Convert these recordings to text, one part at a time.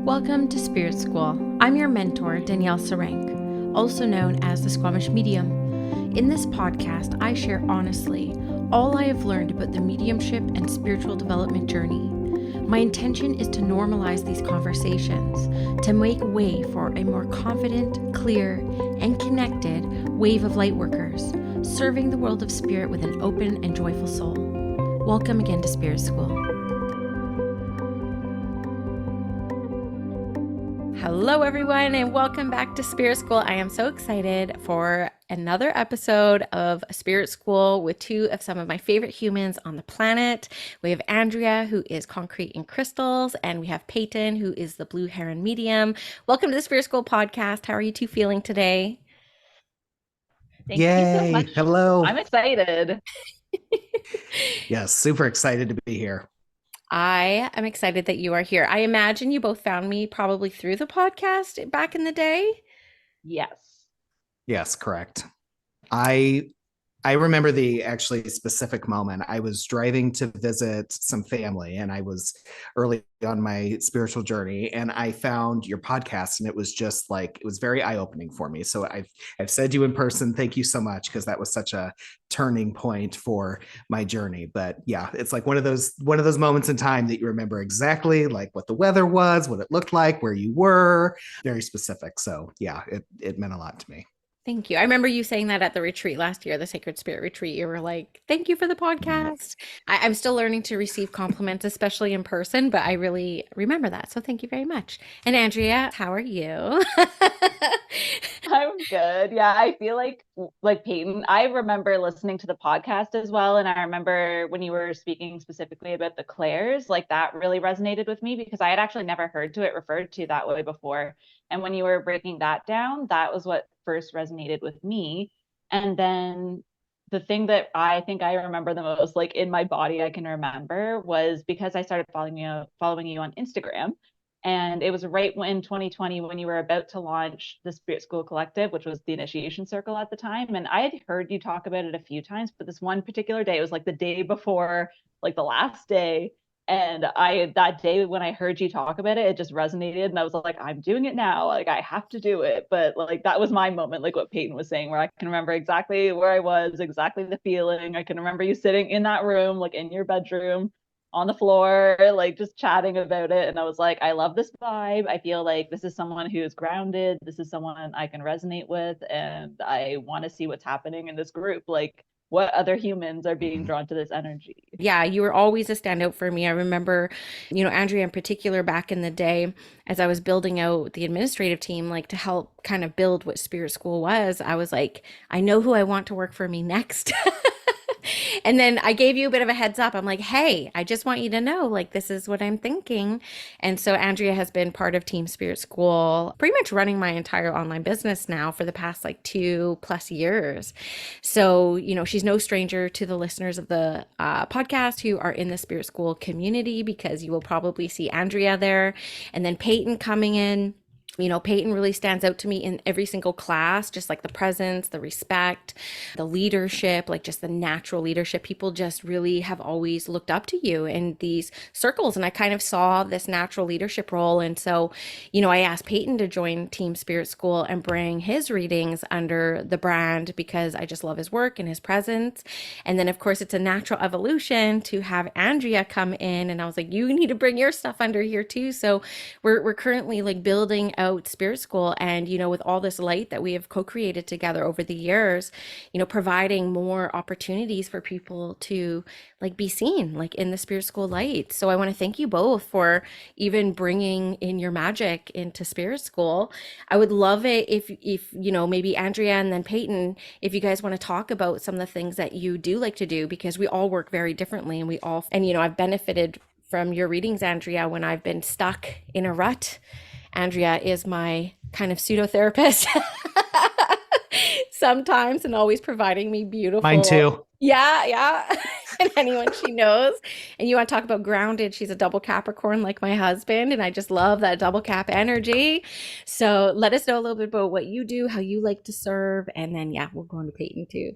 Welcome to Spirit School. I'm your mentor, Danielle, also known as the Squamish Medium. In this podcast, I share honestly all I have learned about the mediumship and spiritual development journey. My intention is to normalize these conversations, to make way for a more confident, clear, and connected wave of lightworkers, serving the world of spirit with an open and joyful soul. Welcome again to Spirit School. Hello, everyone, and welcome back to Spirit School. I am so excited for another episode of Spirit School with two of some of my favorite humans on the planet. We have Andrea, who is concrete and crystals, and we have Payton, who is the blue heron medium. Welcome to the Spirit School podcast. How are you two feeling today? Thank you so much. Hello. I'm excited. Yes, super excited to be here. I am excited that you are here. I imagine you both found me probably through the podcast back in the day. Yes, correct. I remember the actually specific moment. I was driving to visit some family and I was early on my spiritual journey and I found your podcast and it was just like, it was very eye-opening for me. So I've said to you in person, thank you so much, because that was such a turning point for my journey. But yeah, it's like one of those moments in time that you remember exactly like what the weather was, what it looked like, where you were, very specific. So yeah, it meant a lot to me. Thank you. I remember you saying that at the retreat last year, the Sacred Spirit retreat. You were like, thank you for the podcast. I'm still learning to receive compliments, especially in person, but I really remember that. So thank you very much. And Andrea, how are you? I'm good. Yeah, I feel like Payton, I remember listening to the podcast as well. And I remember when you were speaking specifically about the clairs, like that really resonated with me because I had actually never heard it referred to that way before. And when you were breaking that down, that was what first resonated with me. And then the thing that I think I remember the most, like in my body, I can remember was because I started following you on Instagram. And it was right when 2020, when you were about to launch the Spirit School Collective, which was the initiation circle at the time. And I had heard you talk about it a few times, but this one particular day, it was like the day before, like the last day. And that day when I heard you talk about it, it just resonated. And I was like, I'm doing it now. Like, I have to do it. But like, that was my moment, like what Payton was saying, where I can remember exactly where I was, exactly the feeling. I can remember you sitting in that room, like in your bedroom on the floor, like just chatting about it. And I was like, I love this vibe. I feel like this is someone who is grounded. This is someone I can resonate with. And I want to see what's happening in this group. Like, what other humans are being drawn to this energy? Yeah, you were always a standout for me. I remember, Andrea in particular back in the day, as I was building out the administrative team, like to help kind of build what Spirit School was, I was like, I know who I want to work for me next. And then I gave you a bit of a heads up. I'm like, hey, I just want you to know, like, this is what I'm thinking. And so Andrea has been part of Team Spirit School, pretty much running my entire online business now for the past like 2+ years. So, she's no stranger to the listeners of the podcast who are in the Spirit School community, because you will probably see Andrea there. And then Payton coming in. Payton really stands out to me in every single class, just like the presence, the respect, the leadership, like just the natural leadership. People just really have always looked up to you in these circles. And I kind of saw this natural leadership role. And so, I asked Payton to join Team Spirit School and bring his readings under the brand because I just love his work and his presence. And then, of course, it's a natural evolution to have Andrea come in. And I was like, you need to bring your stuff under here too. So we're currently like building out Spirit School, and with all this light that we have co-created together over the years, providing more opportunities for people to like be seen like in the Spirit School light. So I want to thank you both for even bringing in your magic into Spirit School. I would love it if maybe Andrea and then Payton, if you guys want to talk about some of the things that you do like to do, because we all work very differently, and I've benefited from your readings, Andrea, when I've been stuck in a rut. Andrea is my kind of pseudo therapist sometimes, and always providing me beautiful. Mine too. Yeah. And anyone she knows. And you want to talk about grounded, she's a double Capricorn like my husband, and I just love that double Cap energy. So let us know a little bit about what you do, how you like to serve, and then we'll go on to Payton too.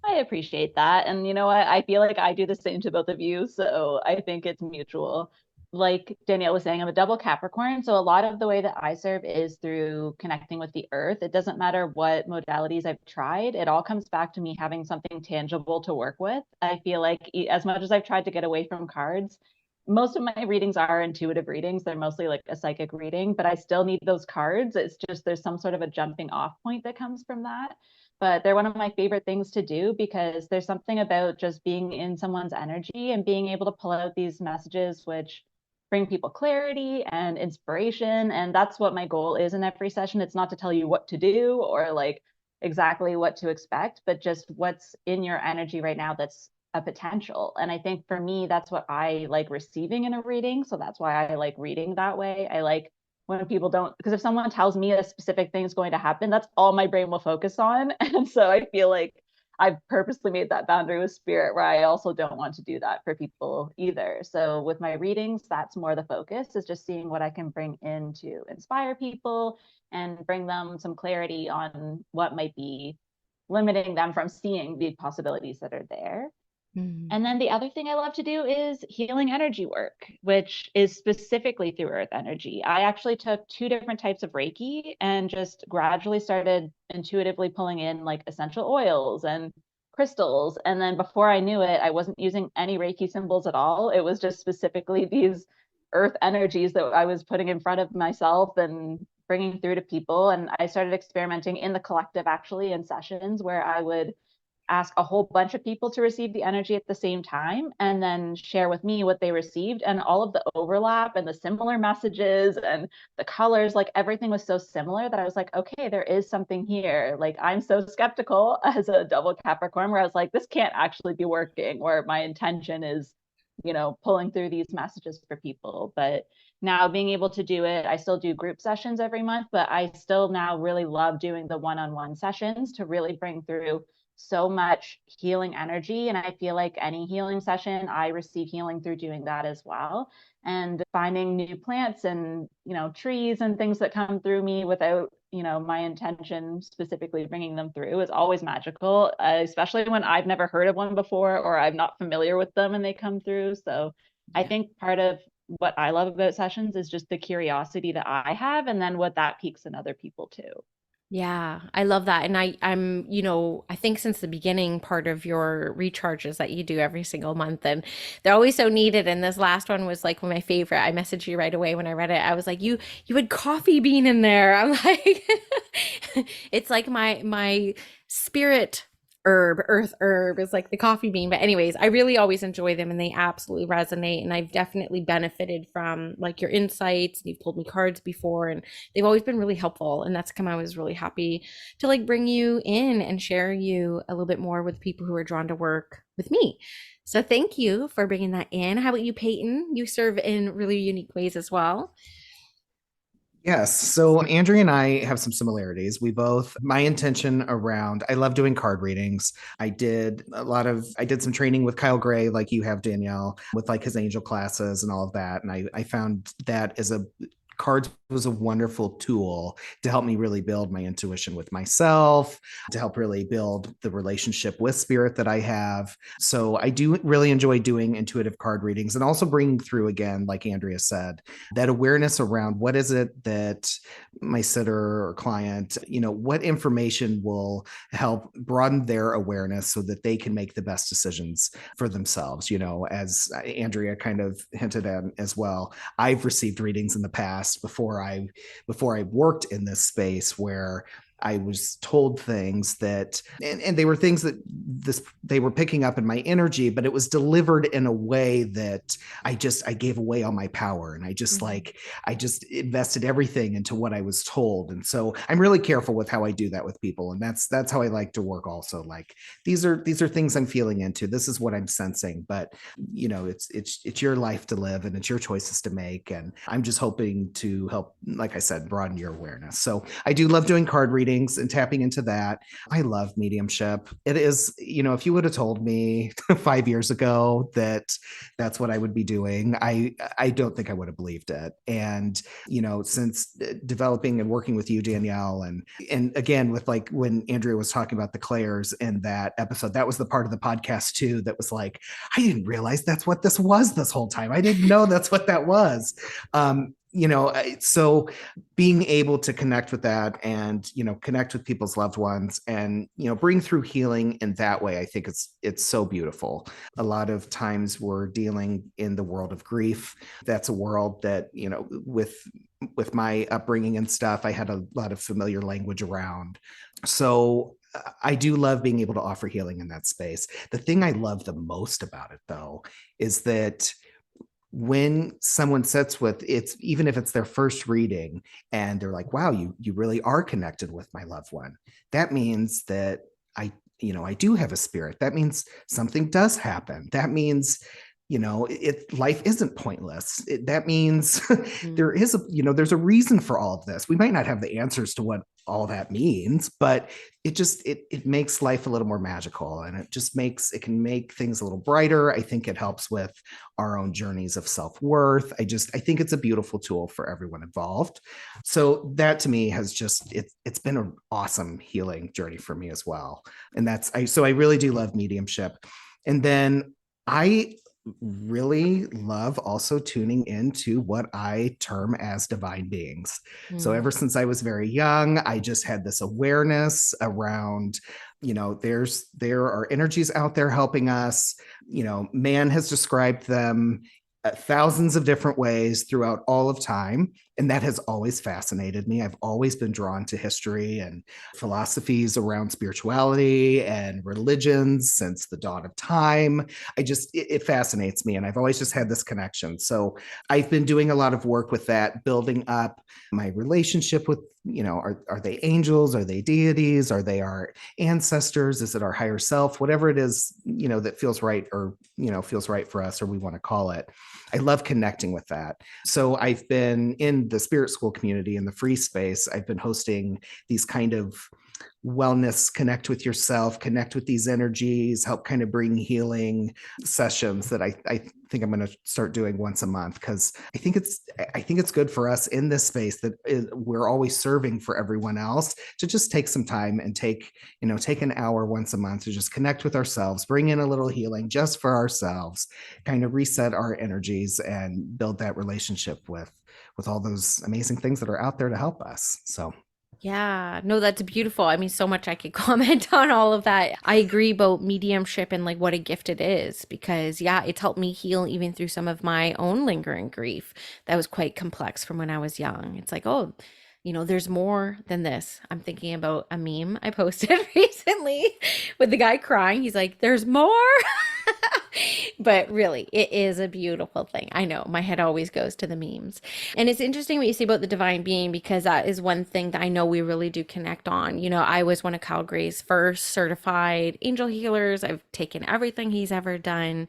I appreciate that. And you know what? I feel like I do the same to both of you. So I think it's mutual. like Danielle was saying, I'm a double Capricorn. So a lot of the way that I serve is through connecting with the earth. It doesn't matter what modalities I've tried. It all comes back to me having something tangible to work with. I feel like as much as I've tried to get away from cards, most of my readings are intuitive readings. They're mostly like a psychic reading, but I still need those cards. It's just there's some sort of a jumping off point that comes from that. But they're one of my favorite things to do because there's something about just being in someone's energy and being able to pull out these messages, which bring people clarity and inspiration. And that's what my goal is in every session. It's not to tell you what to do or like exactly what to expect, but just what's in your energy right now that's a potential. And I think for me, that's what I like receiving in a reading. So that's why I like reading that way. I like when people don't, because if someone tells me a specific thing is going to happen, that's all my brain will focus on. And so I feel like I've purposely made that boundary with spirit where I also don't want to do that for people either. So with my readings, that's more the focus, is just seeing what I can bring in to inspire people and bring them some clarity on what might be limiting them from seeing the possibilities that are there. And then the other thing I love to do is healing energy work, which is specifically through earth energy. I actually took 2 different types of Reiki and just gradually started intuitively pulling in like essential oils and crystals. And then before I knew it, I wasn't using any Reiki symbols at all. It was just specifically these earth energies that I was putting in front of myself and bringing through to people. And I started experimenting in the collective, actually, in sessions where I would ask a whole bunch of people to receive the energy at the same time and then share with me what they received, and all of the overlap and the similar messages and the colors, like everything was so similar that I was like, okay, there is something here. Like I'm so skeptical as a double Capricorn where I was like, this can't actually be working, where my intention is, pulling through these messages for people. But now being able to do it, I still do group sessions every month, but I still now really love doing the one-on-one sessions to really bring through so much healing energy. And I feel like any healing session, I receive healing through doing that as well. And finding new plants and, trees and things that come through me without, my intention specifically bringing them through is always magical, especially when I've never heard of one before or I'm not familiar with them and they come through. So I think part of what I love about sessions is just the curiosity that I have, and then what that piques in other people too. Yeah, I love that. And I think since the beginning, part of your recharges that you do every single month, and they're always so needed. And this last one was like my favorite. I messaged you right away when I read it. I was like, you had coffee bean in there. I'm like, it's like my spirit earth herb is like the coffee bean. But anyways, I really always enjoy them and they absolutely resonate. And I've definitely benefited from like your insights. You've pulled me cards before and they've always been really helpful. And that's come, I was really happy to like bring you in and share you a little bit more with people who are drawn to work with me. So thank you for bringing that in. How about you, Payton? You serve in really unique ways as well. Yes. So Andrea and I have some similarities. My intention around, I love doing card readings. I did some training with Kyle Gray, like you have, Danielle, with like his angel classes and all of that. And I found that cards was a wonderful tool to help me really build my intuition with myself, to help really build the relationship with spirit that I have. So I do really enjoy doing intuitive card readings and also bringing through, again, like Andrea said, that awareness around what is it that my sitter or client, what information will help broaden their awareness so that they can make the best decisions for themselves. As Andrea kind of hinted at as well, I've received readings in the past before I worked in this space where I was told things that, and they were things that they were picking up in my energy, but it was delivered in a way that I gave away all my power. And I just invested everything into what I was told. And so I'm really careful with how I do that with people. And that's how I like to work also. Like, these are things I'm feeling into. This is what I'm sensing, but it's your life to live and it's your choices to make. And I'm just hoping to help, like I said, broaden your awareness. So I do love doing card readings. readings and tapping into that. I love mediumship. It is, if you would have told me 5 years ago that that's what I would be doing, I don't think I would have believed it. And, since developing and working with you, Danielle, and again, with like when Andrea was talking about the Claires in that episode, that was the part of the podcast too, that was like, I didn't realize that's what this was this whole time. I didn't know that's what that was. So being able to connect with that and, connect with people's loved ones and, bring through healing in that way, I think it's so beautiful. A lot of times we're dealing in the world of grief. That's a world that, with my upbringing and stuff, I had a lot of familiar language around. So I do love being able to offer healing in that space. The thing I love the most about it, though, is that when someone sits with it's, even if it's their first reading and they're like, wow, you really are connected with my loved one, that means that I do have a spirit. That means something does happen. That means life isn't pointless. That means there's a reason for all of this. We might not have the answers to what all that means, but it makes life a little more magical, and it can make things a little brighter. I think it helps with our own journeys of self-worth. I think it's a beautiful tool for everyone involved. So that to me has it's been an awesome healing journey for me as well. And so I really do love mediumship. And then I really love also tuning into what I term as divine beings. So ever since I was very young, I just had this awareness around, there are energies out there helping us. Man has described them thousands of different ways throughout all of time. And that has always fascinated me. I've always been drawn to history and philosophies around spirituality and religions since the dawn of time. It fascinates me. And I've always just had this connection. So I've been doing a lot of work with that, building up my relationship with, are they angels? Are they deities? Are they our ancestors? Is it our higher self? Whatever it is, that feels right, or, feels right for us, or we want to call it. I love connecting with that. So I've been in the spirit school community in the free space. I've been hosting these kind of wellness, connect with yourself, connect with these energies, help kind of bring healing sessions that I think I'm going to start doing once a month, because I think it's good for us in this space that we're always serving for everyone else to just take some time and take an hour once a month to just connect with ourselves, bring in a little healing just for ourselves, kind of reset our energies and build that relationship with all those amazing things that are out there to help us. So yeah, no, that's beautiful. I mean, so much I could comment on all of that. I agree about mediumship and like what a gift it is, because yeah, it's helped me heal even through some of my own lingering grief that was quite complex from when I was young. It's like, oh, there's more than this. I'm thinking about a meme I posted recently with the guy crying. He's like, there's more. But really, it is a beautiful thing. I know my head always goes to the memes. And it's interesting what you say about the divine being, because that is one thing that I know we really do connect on. I was one of Calgary's first certified angel healers. I've taken everything he's ever done.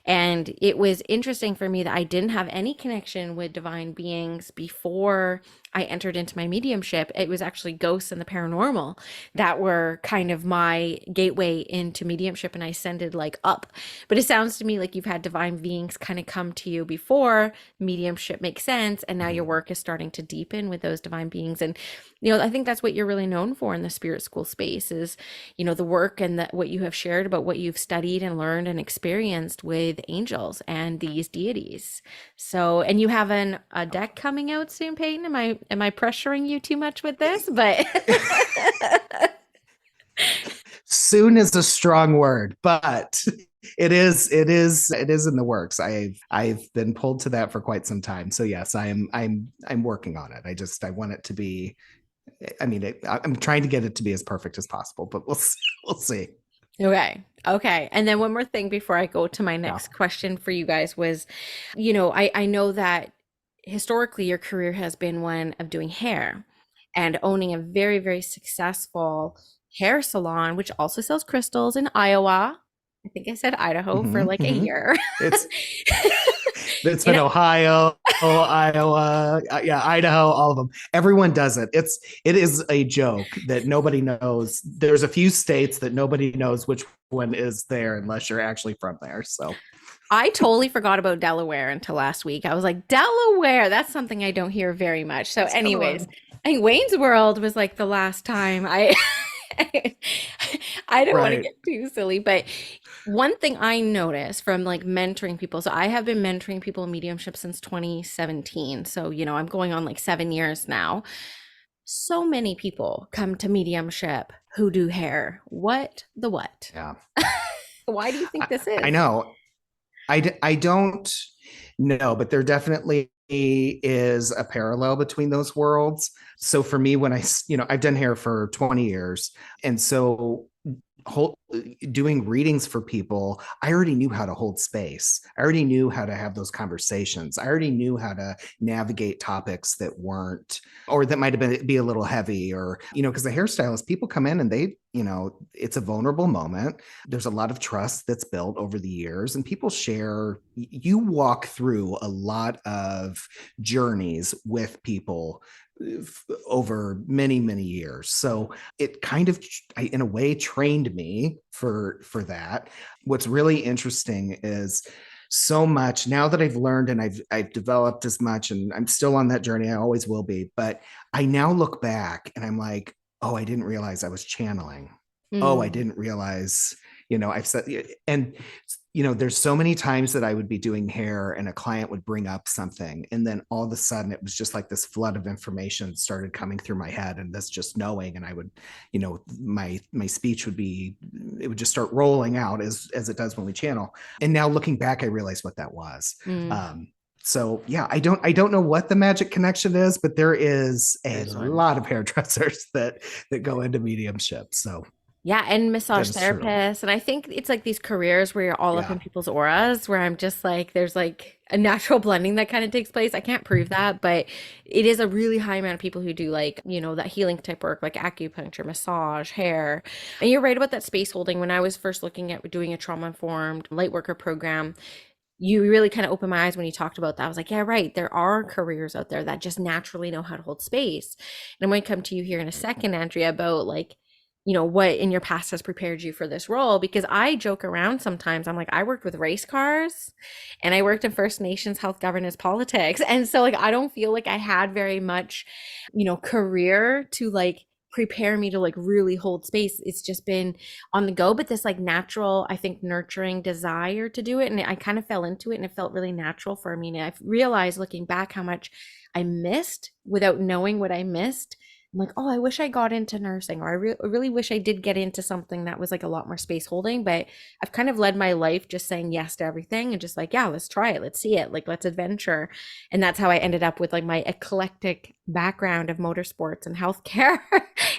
And it was interesting for me that I didn't have any connection with divine beings before I entered into my mediumship. It was actually ghosts and the paranormal that were kind of my gateway into mediumship, and I ascended like up. But it sounds to me like you've had divine beings kind of come to you before mediumship makes sense, and now your work is starting to deepen with those divine beings. And I think that's what you're really known for in the spirit school space is the work and what you have shared about what you've studied and learned and experienced with angels and these deities. So, and you have a deck coming out soon, Payton. Am I pressuring you too much with this? But soon is a strong word, but it is in the works. I've been pulled to that for quite some time. So yes, I'm working on it. I want it to be, I'm trying to get it to be as perfect as possible, but we'll see. Okay. And then one more thing before I go to my next question for you guys was, I know that historically your career has been one of doing hair and owning a very, very successful hair salon, which also sells crystals in Iowa. I think I said Idaho for like a year. It's been Ohio. Iowa, yeah, Idaho, all of them. Everyone does it. It is a joke that nobody knows. There's a few states that nobody knows which one is there unless you're actually from there. So I totally forgot about Delaware until last week. I was like, Delaware, that's something I don't hear very much. So, it's anyways, Delaware. I think Wayne's World was like the last time I I don't want to Right. get too silly, but one thing I noticed from like mentoring people, so I have been mentoring people in mediumship since 2017. So, I'm going on like 7 years now. So many people come to mediumship who do hair. What the what? Yeah. Why do you think I, this I is? know. I don't know, but there definitely is a parallel between those worlds. So for me, when I've done hair for 20 years. And so hold, doing readings for people, I already knew how to hold space. I already knew how to have those conversations. I already knew how to navigate topics that weren't, or that might have been be a little heavy, or because the hairstylist, people come in and they, it's a vulnerable moment. There's a lot of trust that's built over the years, and people share. You walk through a lot of journeys with people over many many years, so it kind of in a way trained me for that. What's really interesting is so much now that I've learned and I've developed as much, and I'm still on that journey. I always will be, but I now look back and I'm like, oh, I didn't realize I was channeling. Oh, I Mm. didn't realize, I've said, and there's so many times that I would be doing hair and a client would bring up something. And then all of a sudden it was just like this flood of information started coming through my head, and this just knowing. And I would, my speech it would just start rolling out as it does when we channel. And now looking back, I realized what that was. Mm. So yeah, I don't know what the magic connection is, but there is a There's one. lot of hairdressers that go into mediumship. So Yeah, and that massage is true. therapists. And I think it's like these careers where you're all up in Yeah. people's auras, where I'm just like, there's like a natural blending that kind of takes place. I can't prove that, but it is a really high amount of people who do like, that healing type work, like acupuncture, massage, hair. And you're right about that space holding. When I was first looking at doing a trauma-informed light worker program, you really kind of opened my eyes when you talked about that. I was like, yeah, right. There are careers out there that just naturally know how to hold space. And I'm going to come to you here in a second, Andrea, about like, what in your past has prepared you for this role, because I joke around sometimes. I'm like, I worked with race cars and I worked in First Nations health governance politics. And so like I don't feel like I had very much, career to like prepare me to like really hold space. It's just been on the go, but this like natural, I think, nurturing desire to do it. And I kind of fell into it and it felt really natural for me. And I've realized looking back how much I missed without knowing what I missed. I'm like, oh, I wish I got into nursing, or I really wish I did get into something that was like a lot more space holding. But I've kind of led my life just saying yes to everything and just like, yeah, let's try it. Let's see it. Like, let's adventure. And that's how I ended up with like my eclectic background of motorsports and healthcare.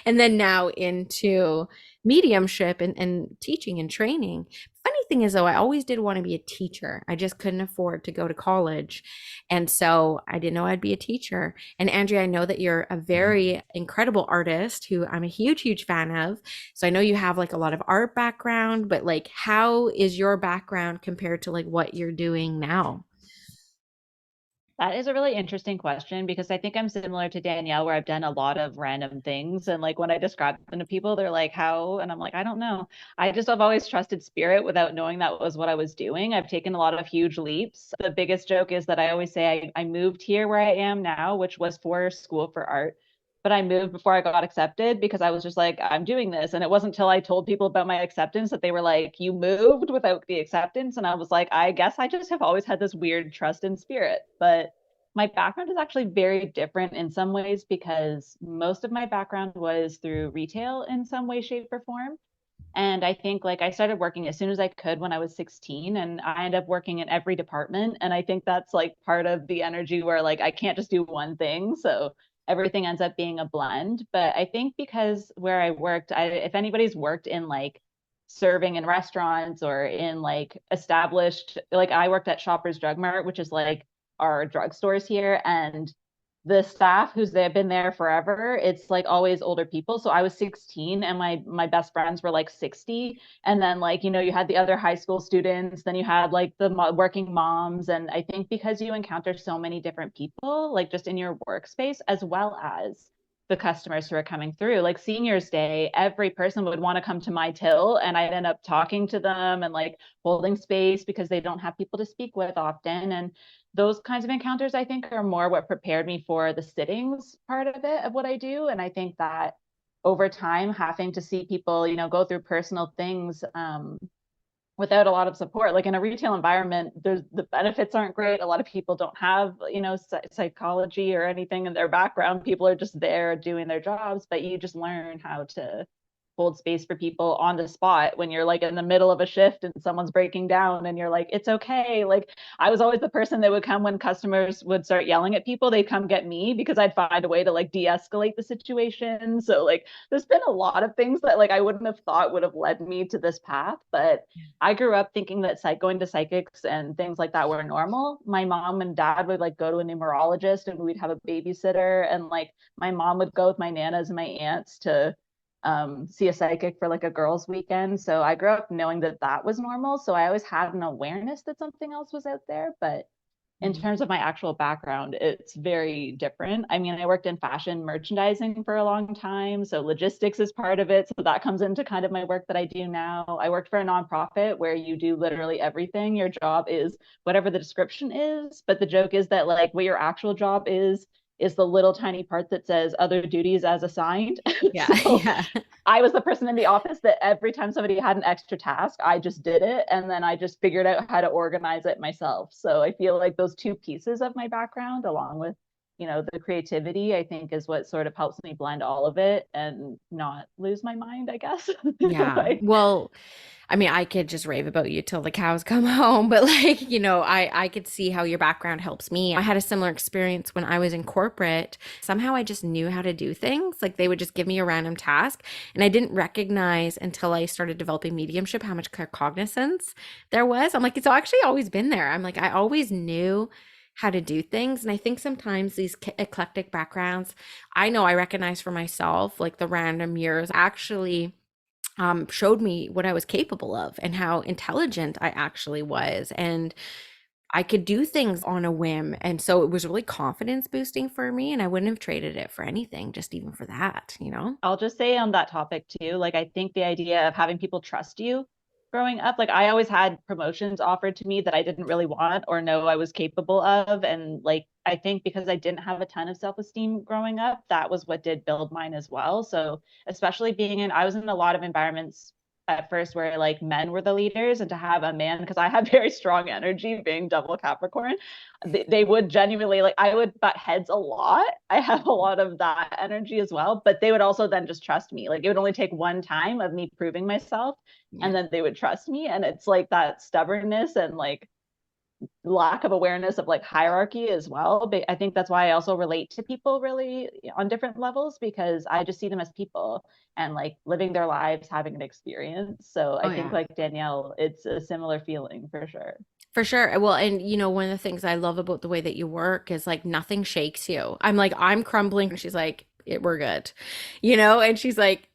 And then now into mediumship and teaching and training. Funny thing is, though, I always did want to be a teacher. I just couldn't afford to go to college. And so I didn't know I'd be a teacher. And Andrea, I know that you're a very incredible artist who I'm a huge, huge fan of. So I know you have like a lot of art background, but like, how is your background compared to like what you're doing now? That is a really interesting question because I think I'm similar to Danielle, where I've done a lot of random things. And like when I describe them to people, they're like, how? And I'm like, I don't know. I've always trusted spirit without knowing that was what I was doing. I've taken a lot of huge leaps. The biggest joke is that I always say I moved here where I am now, which was for school for art. But I moved before I got accepted because I was just like, I'm doing this. And it wasn't until I told people about my acceptance that they were like, you moved without the acceptance. And I was like, I guess I just have always had this weird trust in spirit. But my background is actually very different in some ways because most of my background was through retail in some way, shape, or form. And I think like I started working as soon as I could when I was 16, and I ended up working in every department. And I think that's like part of the energy where like I can't just do one thing. So everything ends up being a blend. But I think because where I worked, if anybody's worked in like serving in restaurants or in like established, like I worked at Shoppers Drug Mart, which is like our drugstores here. And the staff they've been there forever, it's like always older people. So I was 16 and my best friends were like 60. And then like, you had the other high school students, then you had like the working moms. And I think because you encounter so many different people, like just in your workspace, as well as the customers who are coming through, like seniors day, every person would want to come to my till and I'd end up talking to them and like holding space because they don't have people to speak with often. And those kinds of encounters, I think, are more what prepared me for the sittings part of it, of what I do. And I think that over time, having to see people, go through personal things without a lot of support, like in a retail environment, the benefits aren't great. A lot of people don't have, psychology or anything in their background. People are just there doing their jobs, but you just learn how to hold space for people on the spot when you're like in the middle of a shift and someone's breaking down and you're like, it's okay. Like I was always the person that would come when customers would start yelling at people, they'd come get me because I'd find a way to like de-escalate the situation. So like there's been a lot of things that like I wouldn't have thought would have led me to this path, but I grew up thinking that going to psychics and things like that were normal. My mom and dad would like go to a numerologist and we'd have a babysitter, and like my mom would go with my nanas and my aunts to see a psychic for like a girls' weekend. So I grew up knowing that that was normal. So I always had an awareness that something else was out there. But in terms of my actual background, it's very different. I mean, I worked in fashion merchandising for a long time. So logistics is part of it. So that comes into kind of my work that I do now. I worked for a nonprofit where you do literally everything. Your job is whatever the description is. But the joke is that like what your actual job is the little tiny part that says other duties as assigned. Yeah. So Yeah. I was the person in the office that every time somebody had an extra task, I just did it. And then I just figured out how to organize it myself. So I feel like those two pieces of my background, along with, the creativity, I think is what sort of helps me blend all of it and not lose my mind, I guess. Yeah. Like, Well, I mean, I could just rave about you till the cows come home, but like, I could see how your background helps me. I had a similar experience when I was in corporate. Somehow I just knew how to do things. Like they would just give me a random task, and I didn't recognize until I started developing mediumship how much cognizance there was. I'm like, it's actually always been there. I'm like, I always knew how to do things. And I think sometimes these eclectic backgrounds, I know I recognize for myself, like the random years actually showed me what I was capable of and how intelligent I actually was. And I could do things on a whim. And so it was really confidence boosting for me. And I wouldn't have traded it for anything, just even for that. I'll just say on that topic too, like I think the idea of having people trust you growing up, like I always had promotions offered to me that I didn't really want or know I was capable of. And like I think because I didn't have a ton of self-esteem growing up, that was what did build mine as well. So especially I was in a lot of environments at first where like men were the leaders, and to have a man, because I have very strong energy being double Capricorn, they would genuinely like I would butt heads a lot. I have a lot of that energy as well, but they would also then just trust me. Like it would only take one time of me proving myself, and then they would trust me. And it's like that stubbornness and like lack of awareness of like hierarchy as well. But I think that's why I also relate to people really on different levels, because I just see them as people and like living their lives, having an experience. So Oh I think yeah. like Danielle, it's a similar feeling for sure. For sure. Well, and one of the things I love about the way that you work is like nothing shakes you. I'm like, I'm crumbling. And she's like, we're good, and she's like,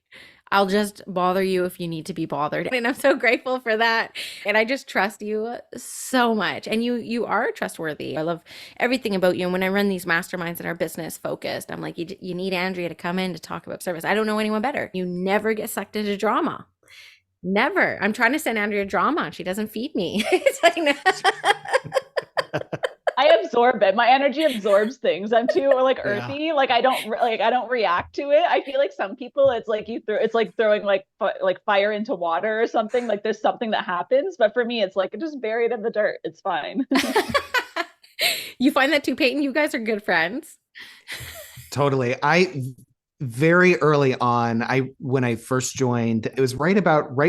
I'll just bother you if you need to be bothered. And I'm so grateful for that. And I just trust you so much. And you are trustworthy. I love everything about you. And when I run these masterminds that are business focused, I'm like, you need Andrea to come in to talk about service. I don't know anyone better. You never get sucked into drama. Never. I'm trying to send Andrea drama and she doesn't feed me. It's like, no. I absorb it. My energy absorbs things. I'm too like Yeah. earthy. Like I don't react to it. I feel like some people, it's like it's like throwing like fire into water or something. Like there's something that happens, but for me, it's like just buried in the dirt. It's fine. You find that too, Payton? You guys are good friends. Totally. I very early on, when I first joined, it was right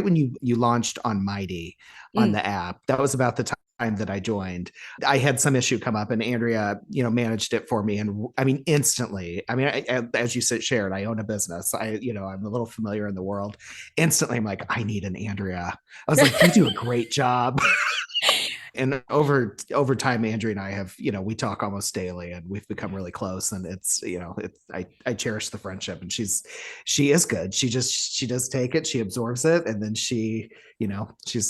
when you launched on Mighty on the app. That was about the time that I joined. I had some issue come up and Andrea, managed it for me. And I mean, instantly, I mean, as you said, shared, I own a business. I'm a little familiar in the world. Instantly, I'm like, I need an Andrea. I was like, you do a great job. and over time, Andrea and I have, we talk almost daily, and we've become really close. And it's, I cherish the friendship, and she is good. She does take it, she absorbs it, and then she's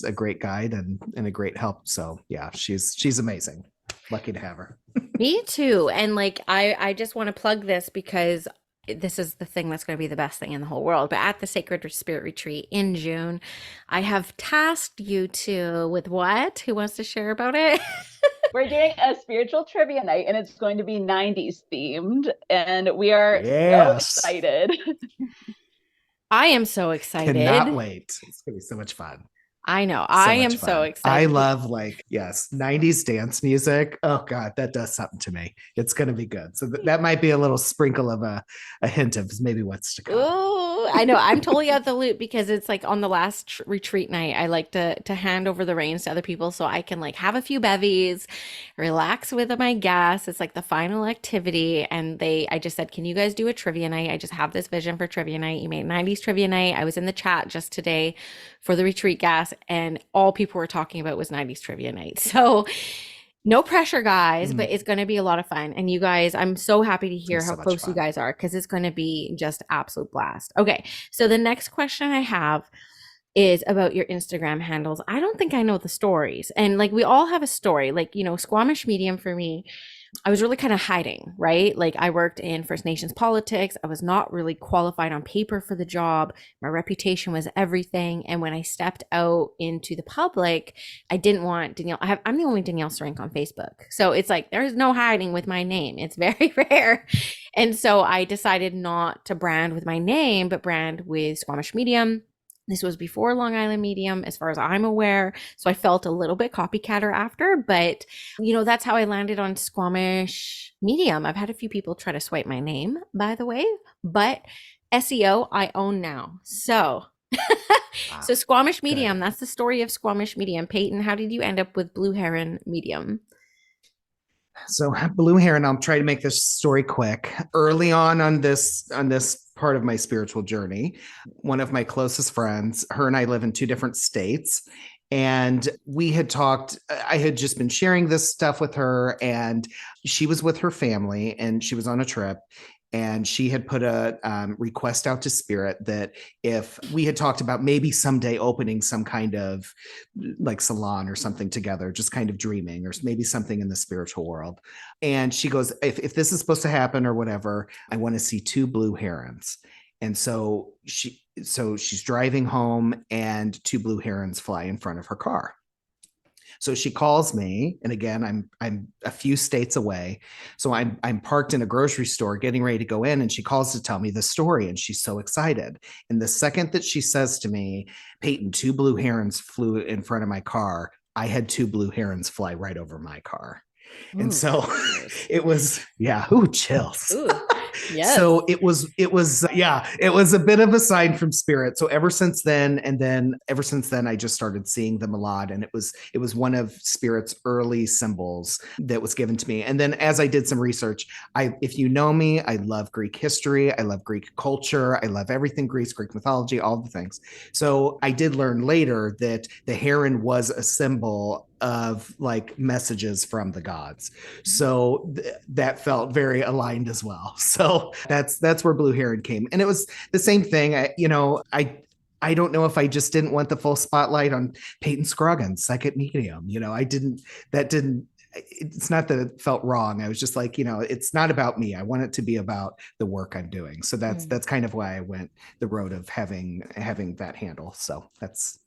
a great guide and a great help. So yeah, she's amazing. Lucky to have her. Me too. And like I just want to plug this because this is the thing that's going to be the best thing in the whole world. But at the Sacred Spirit Retreat in June, I have tasked you two with what? Who wants to share about it? We're doing a spiritual trivia night, and it's going to be 90s themed, and we are so excited. I am so excited. Cannot wait. It's going to be so much fun. I know. I am so excited. I love 90s dance music. Oh God, that does something to me. It's going to be good. So that might be a little sprinkle of a hint of maybe what's to come. Oh, I know. I'm totally out the loop because it's like on the last retreat night, I like to hand over the reins to other people so I can like have a few bevies, relax with my guests. It's like the final activity. And I just said, can you guys do a trivia night? I just have this vision for trivia night. You made 90s trivia night. I was in the chat just today for the retreat guests, and all people were talking about was 90s trivia night. So no pressure, guys, but it's going to be a lot of fun. And you guys, I'm so happy to hear how close you guys are, because it's going to be just absolute blast. Okay, so the next question I have is about your Instagram handles. I don't think I know the stories. And like we all have a story, like, Squamish Medium for me, I was really kind of hiding, right? Like I worked in First Nations politics. I was not really qualified on paper for the job. My reputation was everything. And when I stepped out into the public, I didn't want Danielle. I'm the only Danielle Srink on Facebook. So it's like, there's no hiding with my name. It's very rare. And so I decided not to brand with my name, but brand with Squamish Medium. This was before Long Island Medium, as far as I'm aware. So I felt a little bit copycatter after, but that's how I landed on Squamish Medium. I've had a few people try to swipe my name, by the way, but SEO I own now. So, so Squamish Medium, that's the story of Squamish Medium. Payton, how did you end up with Blue Heron Medium? So Blue Heron, I'll try to make this story quick. Early on this part of my spiritual journey, one of my closest friends, her and I live in two different states. And we had talked, I had just been sharing this stuff with her, and she was with her family and she was on a trip. And she had put a request out to Spirit that if we had talked about maybe someday opening some kind of like salon or something together, just kind of dreaming, or maybe something in the spiritual world. And she goes, if this is supposed to happen or whatever, I want to see 2 blue herons. And so she's driving home and 2 blue herons fly in front of her car. So she calls me, and again, I'm a few states away. So I'm parked in a grocery store getting ready to go in, and she calls to tell me the story, and she's so excited. And the second that she says to me, Payton, 2 blue herons flew in front of my car, I had 2 blue herons fly right over my car. Ooh, and so it was, chills. Ooh, yes. So it was a bit of a sign from Spirit. So ever since then, I just started seeing them a lot. And it was one of Spirit's early symbols that was given to me. And then as I did some research, if you know me, I love Greek history. I love Greek culture. I love everything Greece, Greek mythology, all the things. So I did learn later that the heron was a symbol of like messages from the gods. So that felt very aligned as well. So that's where Blue Heron came. And it was the same thing. I don't know if I just didn't want the full spotlight on Payton Scroggins, psychic medium. It's not that it felt wrong. I was just like, it's not about me. I want it to be about the work I'm doing. So that's kind of why I went the road of having that handle. So that's,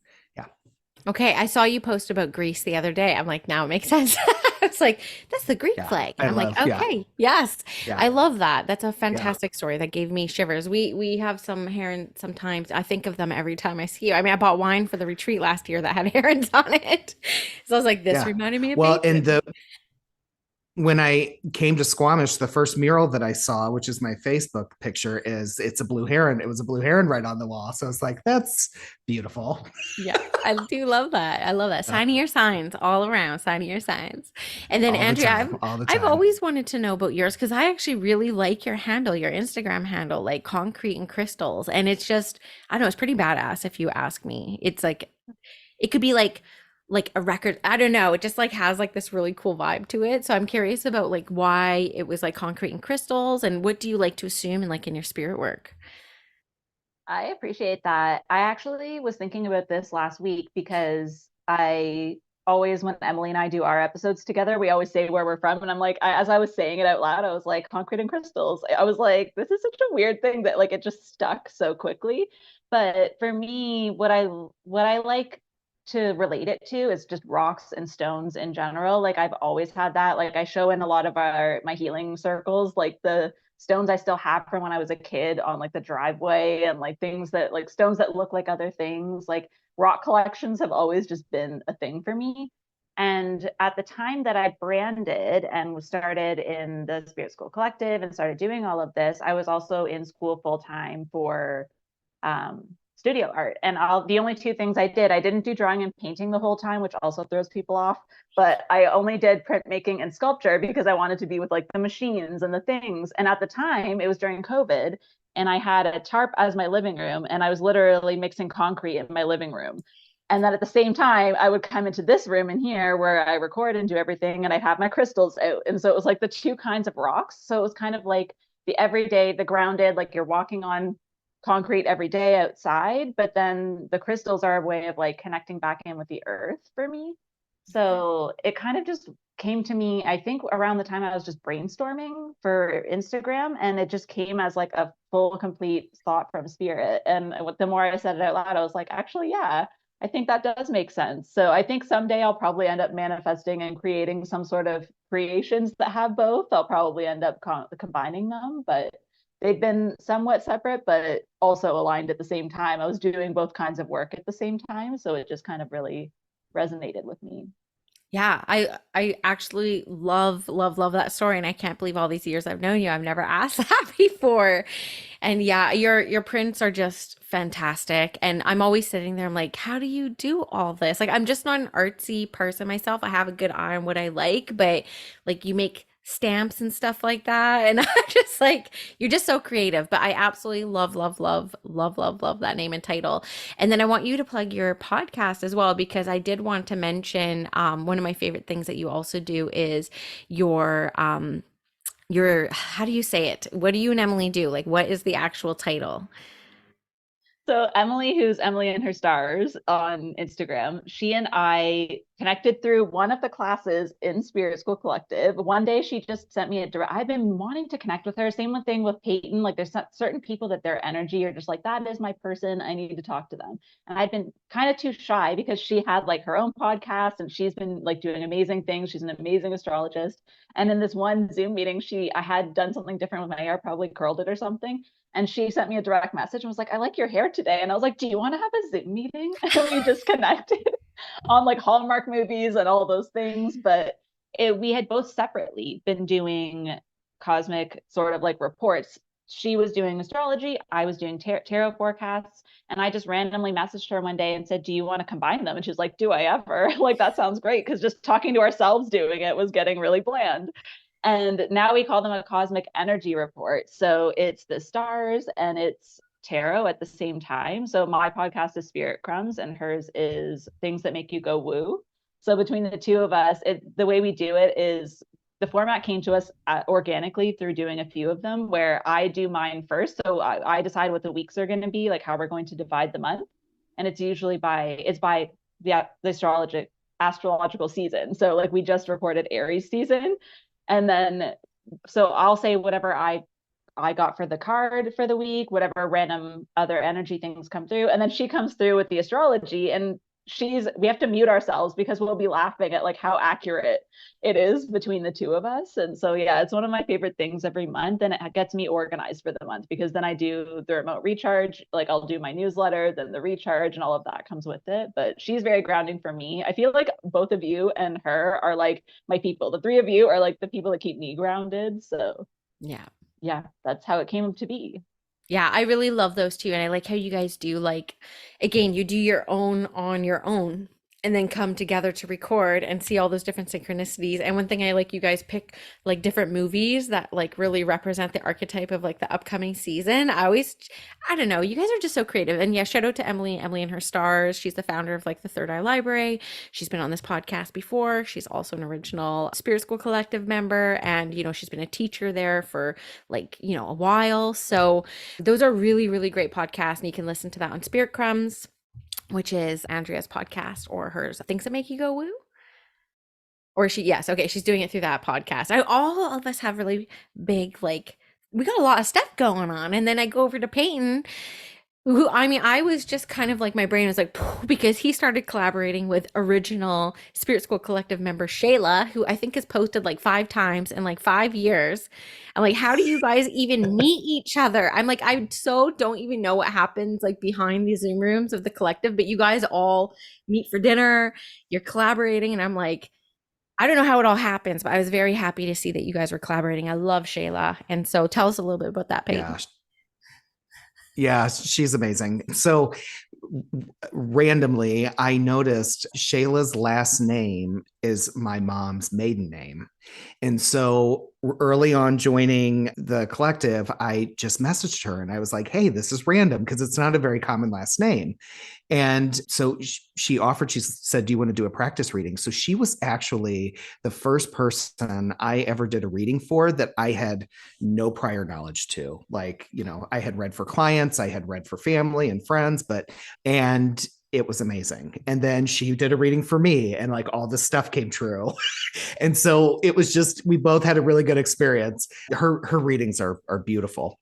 okay, I saw you post about Greece the other day. I'm like, now it makes sense. It's like, that's the Greek flag. I'm like, okay, yes. Yeah. I love that. That's a fantastic story. That gave me shivers. We have some herons sometimes. I think of them every time I see you. I mean, I bought wine for the retreat last year that had herons on it. So I was like, this reminded me of when I came to Squamish, the first mural that I saw, which is my Facebook picture, it's a blue heron. It was a blue heron right on the wall. So it's like, that's beautiful. Yeah, I do love that. I love that. Signing your signs all around, signing your signs. And then Andrea, I've always wanted to know about yours, because I actually really like your handle, your Instagram handle, like Concrete and Crystals. And it's just, I don't know, it's pretty badass if you ask me. It's like, it could be like like a record. I don't know. It just like has like this really cool vibe to it. So I'm curious about like why it was like concrete and crystals, and what do you like to assume in like in your spirit work? I appreciate that. I actually was thinking about this last week because I always, when Emily and I do our episodes together, we always say where we're from. And I'm like, as I was saying it out loud, I was like, concrete and crystals. I was like, this is such a weird thing that like it just stuck so quickly. But for me, what I like to relate it to is just rocks and stones in general. Like I've always had that. Like I show in a lot of my healing circles, like the stones I still have from when I was a kid on like the driveway, and like things that like stones that look like other things. Like rock collections have always just been a thing for me. And at the time that I branded and was started in the Spirit School Collective and started doing all of this, I was also in school full time for studio art. And the only two things I didn't do drawing and painting the whole time, which also throws people off. But I only did printmaking and sculpture because I wanted to be with like the machines and the things. And at the time, it was during COVID, and I had a tarp as my living room, and I was literally mixing concrete in my living room. And then at the same time, I would come into this room in here where I record and do everything, and I'd have my crystals out. And so it was like the two kinds of rocks. So it was kind of like the everyday, the grounded, like you're walking on concrete every day outside, but then the crystals are a way of like connecting back in with the earth for me. So it kind of just came to me, I think around the time I was just brainstorming for Instagram, and it just came as like a full complete thought from spirit. And the more I said it out loud, I was like, actually, yeah, I think that does make sense. So I think someday I'll probably end up manifesting and creating some sort of creations that have both. I'll probably end up combining them, but they've been somewhat separate, but also aligned at the same time. I was doing both kinds of work at the same time, so it just kind of really resonated with me. Yeah, I actually love that story, and I can't believe all these years I've known you, I've never asked that before. And yeah, your prints are just fantastic. And I'm always sitting there, I'm like, how do you do all this? Like I'm just not an artsy person myself. I have a good eye on what I like, but like you make stamps and stuff like that. And I'm just like, you're just so creative. But I absolutely love that name and title. And then I want you to plug your podcast as well, because I did want to mention one of my favorite things that you also do is your how do you say it? What do you and Emily do? Like what is the actual title? So Emily, who's Emily and Her Stars on Instagram, she and I connected through one of the classes in Spirit School Collective. One day she just sent me a direct. I've been wanting to connect with her. Same thing with Payton. Like there's certain people that their energy are just like, that is my person. I need to talk to them. And I'd been kind of too shy because she had like her own podcast and she's been like doing amazing things. She's an amazing astrologist. And in this one Zoom meeting, I had done something different with my hair, probably curled it or something. And she sent me a direct message and was like, I like your hair today. And I was like, do you want to have a Zoom meeting? And we just connected on like Hallmark movies and all those things. But we had both separately been doing cosmic sort of like reports. She was doing astrology, I was doing tarot forecasts. And I just randomly messaged her one day and said, do you want to combine them? And she's like, do I ever? Like, that sounds great. Because just talking to ourselves doing it was getting really bland. And now we call them a cosmic energy report. So it's the stars and it's tarot at the same time. So my podcast is Spirit Crumbs and hers is Things That Make You Go Woo. So between the two of us, the way we do it is the format came to us organically through doing a few of them where I do mine first. So I decide what the weeks are going to be, like how we're going to divide the month. And it's usually by the astrological season. So like we just recorded Aries season. And then so I'll say whatever I got for the card for the week, whatever random other energy things come through. And then she comes through with the astrology, and we have to mute ourselves because we'll be laughing at like how accurate it is between the two of us. And so yeah, it's one of my favorite things every month, and it gets me organized for the month because then I do the remote recharge, like I'll do my newsletter, then the recharge and all of that comes with it. But she's very grounding for me. I feel like both of you and her are like my people. The three of you are like the people that keep me grounded. So Yeah. yeah, that's how it came to be. Yeah, I really love those two. And I like how you guys do like, again, you do your own on your own. and then come together to record and see all those different synchronicities. And one thing I like, you guys pick like different movies that like really represent the archetype of like the upcoming season. I don't know, you guys are just so creative. And yeah, shout out to Emily and her stars. She's the founder of like the Third Eye Library. She's been on this podcast before. She's also an original Spirit School Collective member. And, she's been a teacher there for like, a while. So those are really, really great podcasts. And you can listen to that on Spirit Crumbs, which is Andrea's podcast, or hers, Things That Make You Go Woo. Or yes, okay, she's doing it through that podcast. All of us have really big, like, we got a lot of stuff going on. And then I go over to Payton, who, I was just kind of like, my brain was like, because he started collaborating with original Spirit School Collective member Shayla, who I think has posted like 5 times in like 5 years. I'm like, how do you guys even meet each other? I'm like, I so don't even know what happens like behind these Zoom rooms of the collective, but you guys all meet for dinner, you're collaborating. And I'm like, I don't know how it all happens, but I was very happy to see that you guys were collaborating. I love Shayla. And so tell us a little bit about that, Payton. Yeah. Yeah, she's amazing. So randomly, I noticed Shayla's last name is my mom's maiden name. And so early on joining the collective, I just messaged her and I was like, hey, this is random because it's not a very common last name. And so she offered, she said, do you want to do a practice reading? So she was actually the first person I ever did a reading for that I had no prior knowledge to. Like, I had read for clients, I had read for family and friends, and it was amazing. And then she did a reading for me and like all this stuff came true. And so it was just, we both had a really good experience. Her readings are beautiful.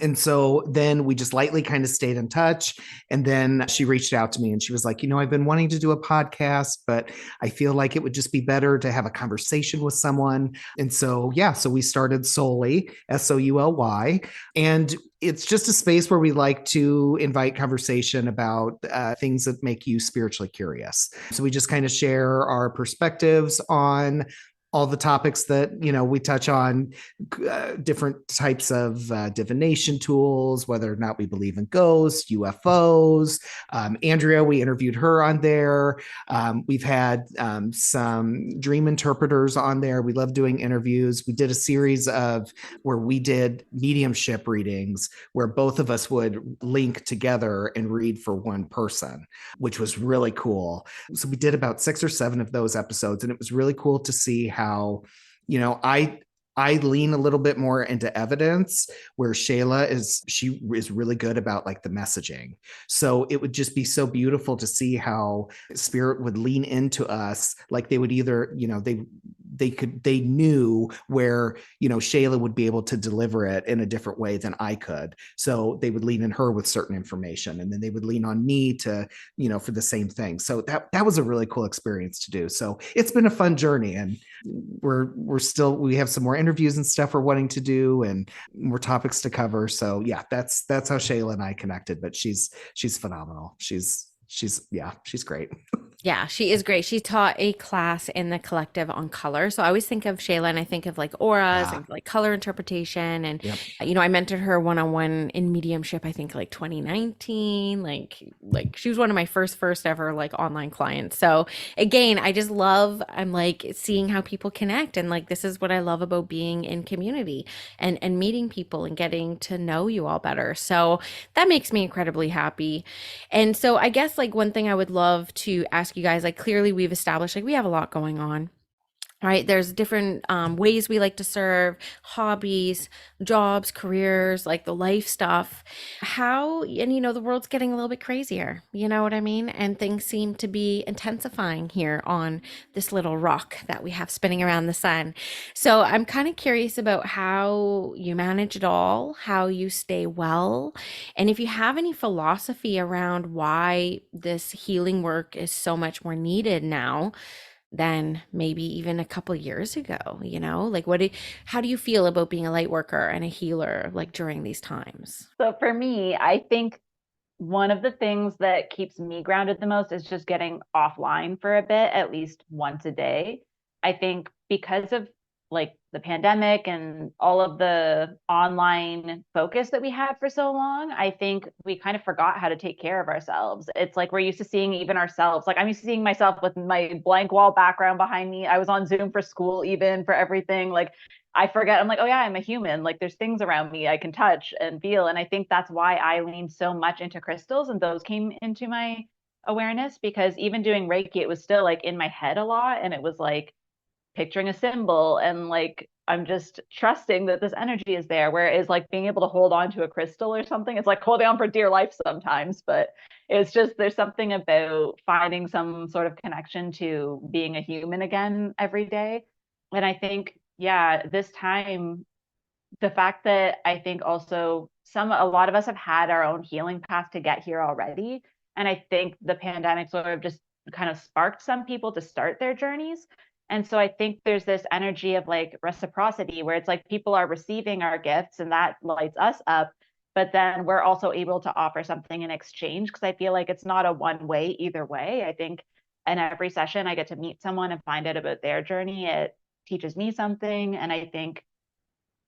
And so then we just lightly kind of stayed in touch. And then she reached out to me and she was like, I've been wanting to do a podcast, but I feel like it would just be better to have a conversation with someone. And so, so we started Souly, Soully. And it's just a space where we like to invite conversation about things that make you spiritually curious. So we just kind of share our perspectives on all the topics that, we touch on, different types of divination tools, whether or not we believe in ghosts, UFOs. Andrea, we interviewed her on there. We've had some dream interpreters on there. We love doing interviews. We did a series where we did mediumship readings where both of us would link together and read for one person, which was really cool. So we did about 6 or 7 of those episodes, and it was really cool to see how, I lean a little bit more into evidence, where Shayla is really good about like the messaging. So it would just be so beautiful to see how spirit would lean into us. Like they would either, they knew where, Shayla would be able to deliver it in a different way than I could. So they would lean in her with certain information, and then they would lean on me to, for the same thing. So that was a really cool experience to do. So it's been a fun journey, and we have some more interviews and stuff we're wanting to do and more topics to cover. So yeah, that's how Shayla and I connected, but she's phenomenal. She's great. Yeah, she is great. She taught a class in the collective on color. So I always think of Shayla and I think of like auras and like color interpretation. And, yep. I mentored her one-on-one in mediumship, I think like 2019, like she was one of my first ever like online clients. So again, I'm like seeing how people connect. And like, this is what I love about being in community and meeting people and getting to know you all better. So that makes me incredibly happy. And so I guess like one thing I would love to ask you guys, like clearly we've established like we have a lot going on, right? There's different ways we like to serve, hobbies, jobs, careers, like the life stuff. And the world's getting a little bit crazier, you know what I mean? And things seem to be intensifying here on this little rock that we have spinning around the sun. So I'm kind of curious about how you manage it all, how you stay well, and if you have any philosophy around why this healing work is so much more needed now than maybe even a couple years ago, like how do you feel about being a light worker and a healer like during these times? So for me, I think one of the things that keeps me grounded the most is just getting offline for a bit, at least once a day. I think because of like the pandemic and all of the online focus that we had for so long, I think we kind of forgot how to take care of ourselves. It's like we're used to seeing even ourselves. Like I'm used to seeing myself with my blank wall background behind me. I was on Zoom for school, even for everything. Like I forget, I'm like, oh yeah, I'm a human. Like there's things around me I can touch and feel. And I think that's why I leaned so much into crystals, and those came into my awareness, because even doing Reiki, it was still like in my head a lot. And it was like picturing a symbol, and like I'm just trusting that this energy is there. Whereas like being able to hold on to a crystal or something, it's like holding on for dear life sometimes. But it's just there's something about finding some sort of connection to being a human again every day. And I think, yeah, this time, the fact that I think also a lot of us have had our own healing path to get here already. And I think the pandemic sort of just kind of sparked some people to start their journeys. And so I think there's this energy of like reciprocity where it's like people are receiving our gifts and that lights us up. But then we're also able to offer something in exchange, because I feel like it's not a one way either way. I think in every session, I get to meet someone and find out about their journey. It teaches me something. And I think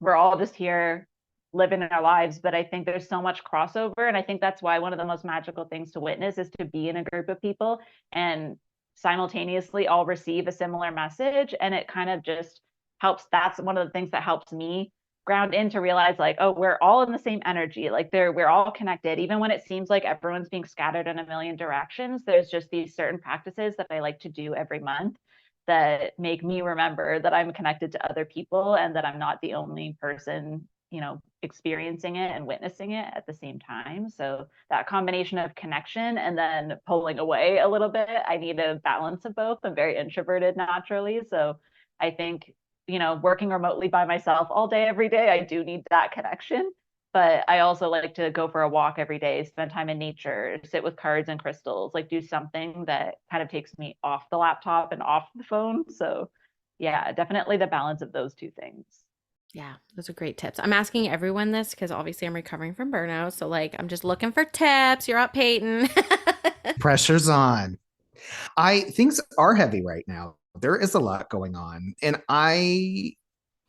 we're all just here living our lives, but I think there's so much crossover. And I think that's why one of the most magical things to witness is to be in a group of people and simultaneously all receive a similar message. And it kind of just helps. That's one of the things that helps me ground in, to realize like, oh, we're all in the same energy. Like we're all connected. Even when it seems like everyone's being scattered in a million directions, there's just these certain practices that I like to do every month that make me remember that I'm connected to other people and that I'm not the only person, experiencing it and witnessing it at the same time. So that combination of connection and then pulling away a little bit, I need a balance of both. I'm very introverted naturally. So I think, working remotely by myself all day, every day, I do need that connection. But I also like to go for a walk every day, spend time in nature, sit with cards and crystals, like do something that kind of takes me off the laptop and off the phone. So yeah, definitely the balance of those two things. Yeah, those are great tips. I'm asking everyone this because obviously I'm recovering from burnout. So like I'm just looking for tips. You're up, Payton. Pressure's on. Things are heavy right now. There is a lot going on. And I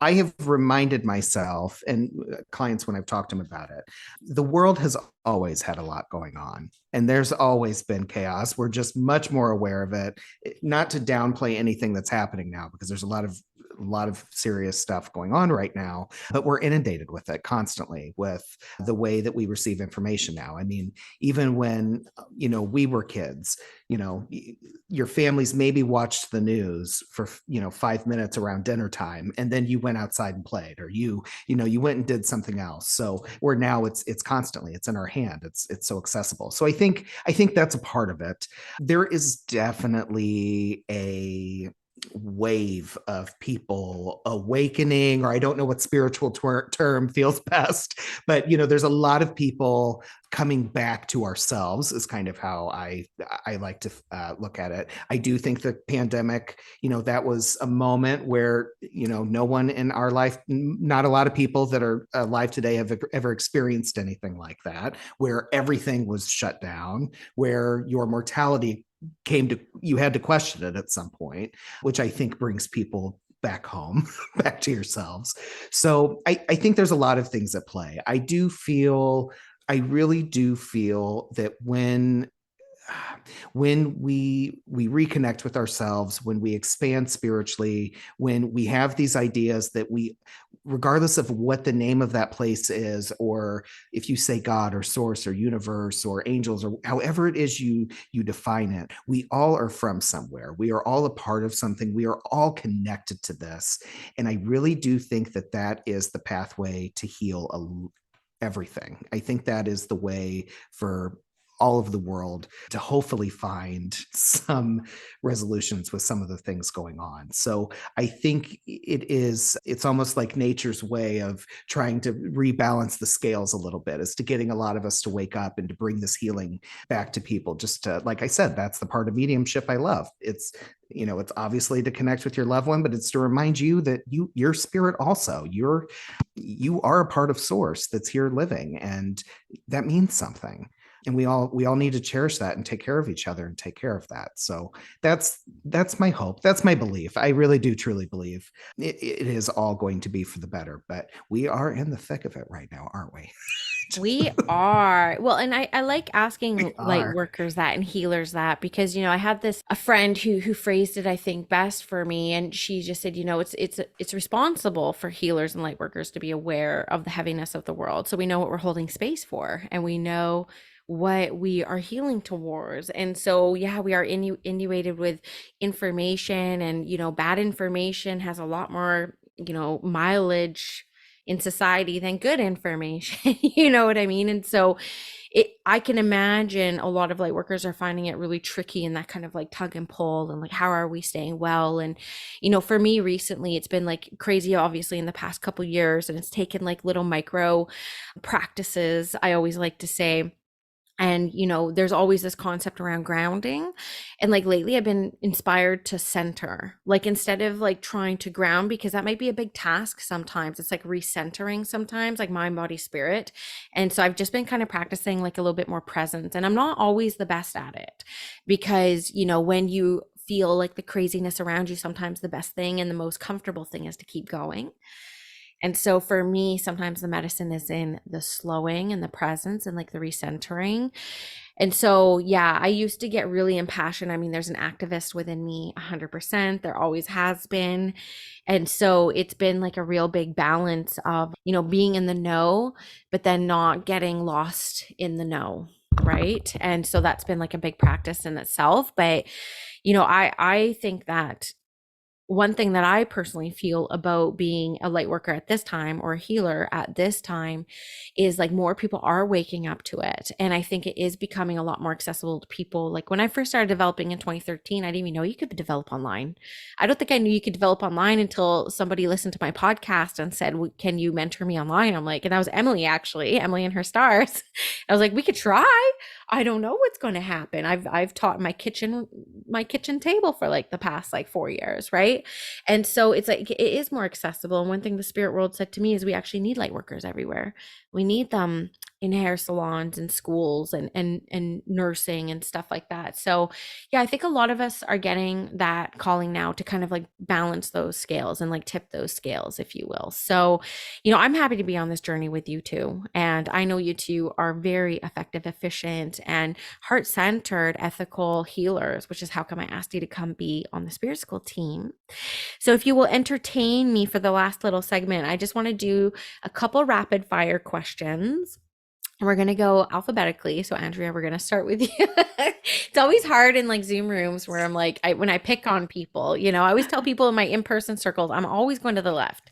have reminded myself and clients when I've talked to them about it, the world has always had a lot going on and there's always been chaos. We're just much more aware of it. Not to downplay anything that's happening now, because there's a lot of serious stuff going on right now, but we're inundated with it constantly with the way that we receive information now. I mean, even when, we were kids, your families maybe watched the news for 5 minutes around dinner time, and then you went outside and played, or you went and did something else. So where now it's constantly, it's in our hand, it's so accessible. So I think that's a part of it. There is definitely a wave of people awakening, or I don't know what spiritual term feels best, but there's a lot of people coming back to ourselves is kind of how I like to look at it. I do think the pandemic, that was a moment where, no one in our life, not a lot of people that are alive today have ever experienced anything like that, where everything was shut down, where your mortality you had to question it at some point, which I think brings people back home, back to yourselves. So I think there's a lot of things at play. I really do feel that when we reconnect with ourselves, when we expand spiritually, when we have these ideas that regardless of what the name of that place is, or if you say God or source or universe or angels or however it is you define it, we all are from somewhere. We are all a part of something. We are all connected to this. And I really do think that is the pathway to heal everything. I think that is the way for all of the world to hopefully find some resolutions with some of the things going on. So I think it's almost like nature's way of trying to rebalance the scales a little bit, is to getting a lot of us to wake up and to bring this healing back to people. Just to, like I said, that's the part of mediumship I love. It's obviously to connect with your loved one, but it's to remind you that your spirit also, you are a part of source that's here living, and that means something. And we all need to cherish that and take care of each other and take care of that. So that's my hope. That's my belief. I really do truly believe it is all going to be for the better, but we are in the thick of it right now, aren't we? We are. Well, and I like asking We light are. workers that and healers that because, I had a friend who phrased it, I think, best for me. And she just said, it's responsible for healers and light workers to be aware of the heaviness of the world. So we know what we're holding space for and we know what we are healing towards. And so, yeah, we are inundated with information and, bad information has a lot more, mileage in society than good information. You know what I mean? And so I can imagine a lot of light workers are finding it really tricky in that kind of like tug and pull and like, how are we staying well? And, for me recently, it's been like crazy, obviously, in the past couple years, and it's taken like little micro practices, I always like to say. And, there's always this concept around grounding. And like lately, I've been inspired to center, like instead of like trying to ground, because that might be a big task sometimes. It's like recentering sometimes, like mind, body, spirit. And so I've just been kind of practicing like a little bit more presence. And I'm not always the best at it because, when you feel like the craziness around you, sometimes the best thing and the most comfortable thing is to keep going. And so for me, sometimes the medicine is in the slowing and the presence and like the recentering. And so, yeah, I used to get really impassioned. I mean, there's an activist within me 100%. There always has been. And so it's been like a real big balance of, being in the know, but then not getting lost in the know. Right. And so that's been like a big practice in itself. But, I think that one thing that I personally feel about being a light worker at this time or a healer at this time is like more people are waking up to it. And I think it is becoming a lot more accessible to people. Like when I first started developing in 2013, I didn't even know you could develop online. I don't think I knew you could develop online until somebody listened to my podcast and said, can you mentor me online? I'm like, and that was Emily, actually, Emily and her stars. I was like, we could try. I don't know what's going to happen. I've taught my kitchen table for like the past like 4 years, right? And so it's like it is more accessible. And one thing the spirit world said to me is we actually need light workers everywhere. We need them in hair salons and schools and nursing and stuff like that. So yeah, I think a lot of us are getting that calling now to kind of like balance those scales and like tip those scales, if you will. So, I'm happy to be on this journey with you too. And I know you two are very effective, efficient, and heart-centered, ethical healers, which is how come I asked you to come be on the Spirit School team. So if you will entertain me for the last little segment, I just want to do a couple rapid fire questions. We're going to go alphabetically. So Andrea, we're going to start with you. It's always hard in like Zoom rooms where I'm like, when I pick on people, I always tell people in my in-person circles, I'm always going to the left.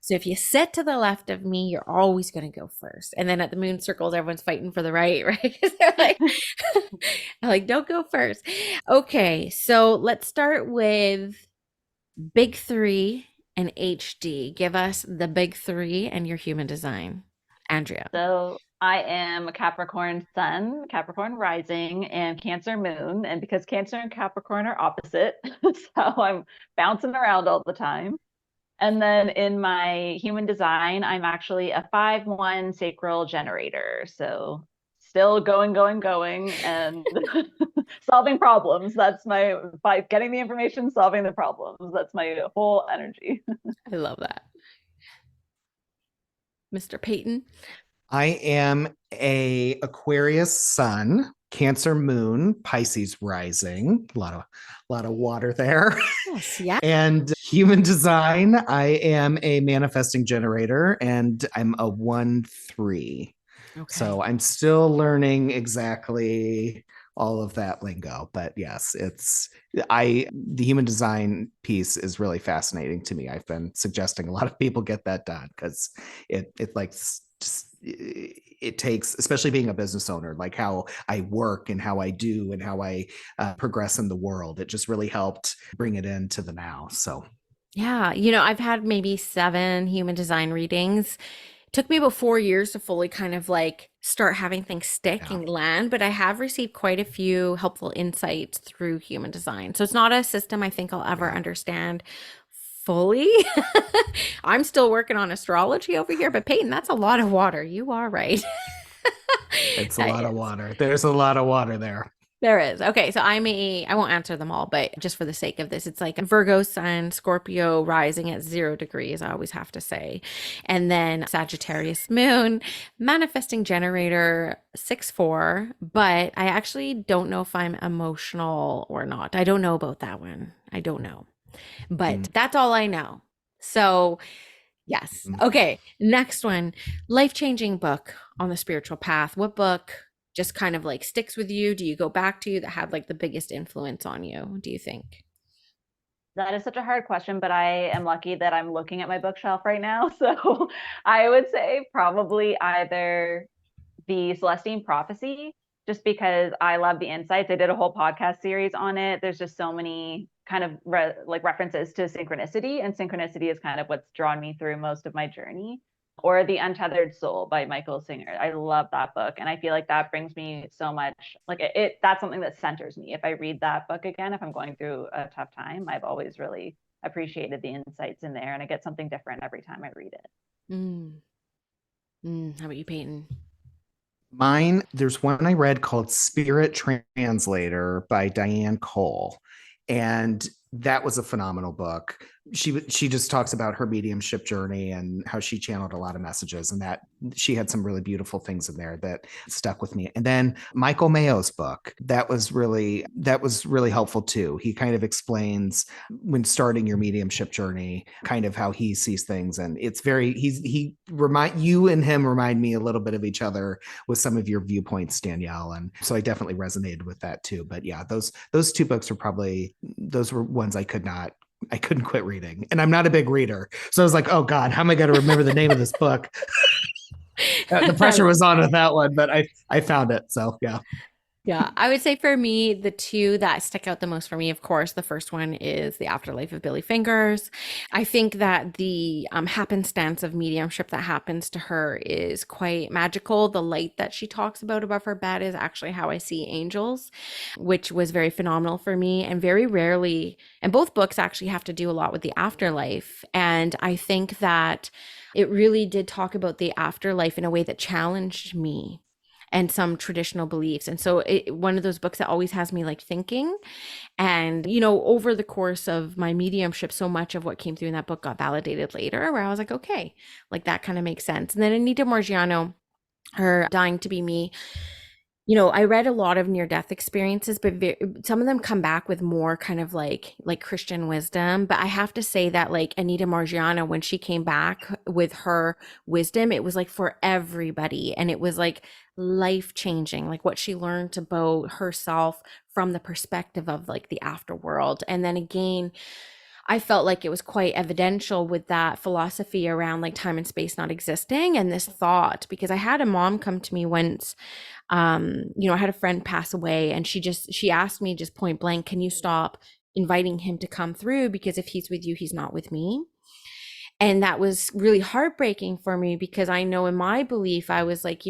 So if you sit to the left of me, you're always going to go first. And then at the moon circles, everyone's fighting for the right, right? Because they're like, I'm like, don't go first. Okay. So let's start with big three and HD. Give us the big three and your human design. Andrea. So I am a Capricorn sun, Capricorn rising, and Cancer moon. And because Cancer and Capricorn are opposite, so I'm bouncing around all the time. And then in my human design, I'm actually a 5-1 sacral generator. So still going, and solving problems. That's by getting the information, solving the problems. That's my whole energy. I love that. Mr. Payton. I am a Aquarius sun, Cancer moon, Pisces rising. A lot of water there. Yes, yeah. And human design, I am a manifesting generator, and I'm a 1-3. Okay. So I'm still learning exactly all of that lingo, but yes, the human design piece is really fascinating to me. I've been suggesting a lot of people get that done because it like just it takes, especially being a business owner, like how I work and how I do and how I progress in the world. It just really helped bring it into the now. So yeah, I've had maybe 7 human design readings. It took me about 4 years to fully kind of like start having things stick and land, but I have received quite a few helpful insights through human design. So it's not a system I think I'll ever understand fully. I'm still working on astrology over here, but Payton, that's a lot of water. You are right. It's a That lot of is. water. There's a lot of water there. There is. Okay, so I won't answer them all, but just for the sake of this, it's like Virgo sun, Scorpio rising at 0 degrees, I always have to say. And then Sagittarius moon, manifesting generator 6-4, but I actually don't know if I'm emotional or not. I don't know about that one. I don't know. But Mm. that's all I know. So, yes. Okay, next one. Life-changing book on the spiritual path. What book just kind of like sticks with you? Do you go back to that had like the biggest influence on you, do you think? That is such a hard question, but I am lucky that I'm looking at my bookshelf right now. So I would say probably either the Celestine Prophecy, just because I love the insights. I did a whole podcast series on it. There's just so many kind of like references to synchronicity, and synchronicity is kind of what's drawn me through most of my journey. Or The Untethered Soul by Michael Singer. I love that book, and I feel like that brings me so much. Like that's something that centers me. If I read that book again, if I'm going through a tough time, I've always really appreciated the insights in there, and I get something different every time I read it. Mm. How about you, Peyton? Mine, there's one I read called Spirit Translator by Diane Cole. And that was a phenomenal book. She just talks about her mediumship journey and how she channeled a lot of messages, and that she had some really beautiful things in there that stuck with me. And then Michael Mayo's book, that was really helpful too. He kind of explains when starting your mediumship journey, kind of how he sees things, and it's very he remind you and him remind me a little bit of each other with some of your viewpoints, Danielle, and so I definitely resonated with that too. But yeah, those two books were ones I couldn't quit reading. And I'm not a big reader. So I was like, oh God, how am I going to remember the name of this book? The pressure was on with that one, but I found it. So yeah. Yeah, I would say for me, the two that stick out the most for me, of course, the first one is The Afterlife of Billy Fingers. I think that the happenstance of mediumship that happens to her is quite magical. The light that she talks about above her bed is actually how I see angels, which was very phenomenal for me. And very rarely, and both books actually have to do a lot with the afterlife. And I think that it really did talk about the afterlife in a way that challenged me and some traditional beliefs. And so one of those books that always has me like thinking. And, over the course of my mediumship, so much of what came through in that book got validated later, where I was like, okay, like that kind of makes sense. And then Anita Morgiano, her Dying to Be Me, I read a lot of near death experiences, but some of them come back with more kind of like Christian wisdom. But I have to say that like Anita Margiano, when she came back with her wisdom, it was like for everybody. And it was like life changing, like what she learned about herself from the perspective of like the afterworld. And then again, I felt like it was quite evidential with that philosophy around like time and space not existing and this thought, because I had a mom come to me once. I had a friend pass away, and she asked me just point blank, can you stop inviting him to come through, because if he's with you, he's not with me. And that was really heartbreaking for me, because I know in my belief I was like,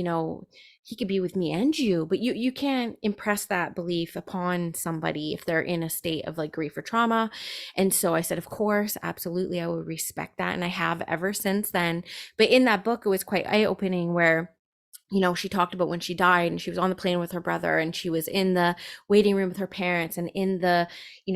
he could be with me and you, but you can't impress that belief upon somebody if they're in a state of like grief or trauma. And so I said, of course, absolutely, I will respect that, and I have ever since then. But in that book, it was quite eye-opening, where she talked about when she died and she was on the plane with her brother, and she was in the waiting room with her parents and in the,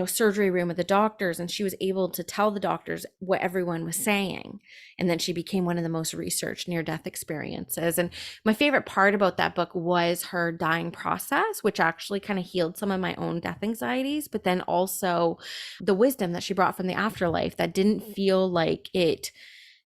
surgery room with the doctors. And she was able to tell the doctors what everyone was saying. And then she became one of the most researched near-death experiences. And my favorite part about that book was her dying process, which actually kind of healed some of my own death anxieties, but then also the wisdom that she brought from the afterlife that didn't feel like it